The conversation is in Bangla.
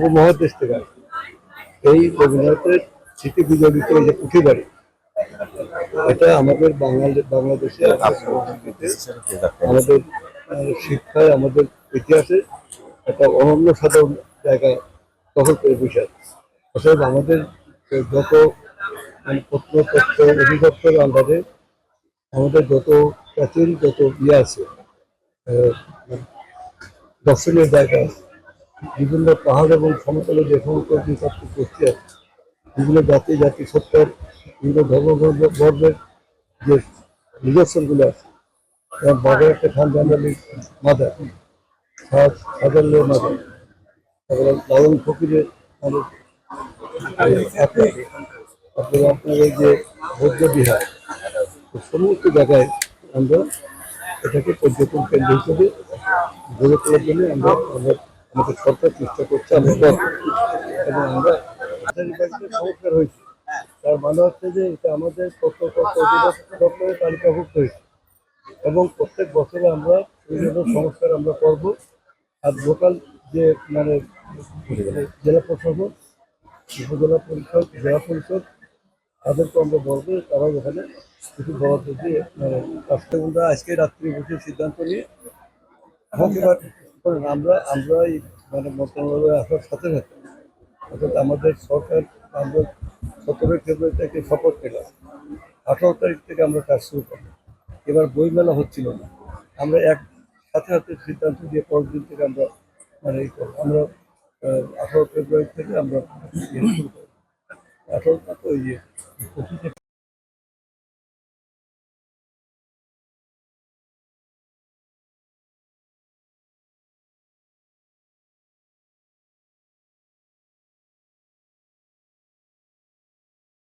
উপমহাদেশ থেকে আসে। এই রবীন্দ্রনাথের স্মৃতি বিজড়িত এই যে পুঁথিবাড়ি, এটা আমাদের বাংলাদেশে সংস্কৃতিতে, আমাদের শিক্ষায়, আমাদের ইতিহাসে একটা অনন্য সাধারণ জায়গা দখল করে বসে আছে। অর্থাৎ আমাদের যত প্রত্নতত্ত্ব অধিদপ্তরের আন্ডারে আমাদের যত প্রাচীন যত ইয়ে আছে, দর্শনীয় জায়গা আছে, বিভিন্ন পাহাড় এবং সমতলে যে সমস্ত নৃতাত্ত্বিক গোষ্ঠী আছে, বিভিন্ন জাতিসত্তার বিভিন্ন ধর্মের যে নিদর্শনগুলো আছে, যেমন বাঘের একটা খান জানালির মাদার, সাজাল্লের মাদার, তারপরে লালন ফকিরের মানে আপনার এই যে বৌদ্ধ বিহার, সমস্ত জায়গায় আমরা এটাকে পর্যটন কেন্দ্র হিসেবে গড়ে তোলার জন্য আমাদের সরকার চেষ্টা করছে। এবং আমরা সংস্কার হয়েছে, তার মানে হচ্ছে যে এটা আমাদের প্রত্যক্ষ অধিদপ্তরের তালিকাভুক্ত হয়েছে এবং প্রত্যেক বছরে আমরা বিভিন্ন সংস্কার আমরা করব। আর লোকাল যে মানে জেলা প্রশাসন, উপজেলা পরিষদ, জেলা পরিষদ, তাদেরকে আমরা বলবো তারাও এখানে কিছু বরাদ্দ দিয়ে আমরা আজকে রাত্রি বসে সিদ্ধান্ত নিয়ে আমরা এই মানে মন্ত্রণালয়ে আসার সাথে সাথে অর্থাৎ আমাদের সরকার, আমরা 17 ফেব্রুয়ারি থেকে শপথ নিলাম, 18 তারিখ থেকে আমরা কাজ শুরু করলাম। এবার বইমেলা হচ্ছিল না, আমরা সাথে সাথে সিদ্ধান্ত দিয়ে পরের দিন থেকে আমরা মানে এই করবো। আমরা 18 ফেব্রুয়ারি থেকে আমরা শুরু করবো। 18টা তো ইয়ে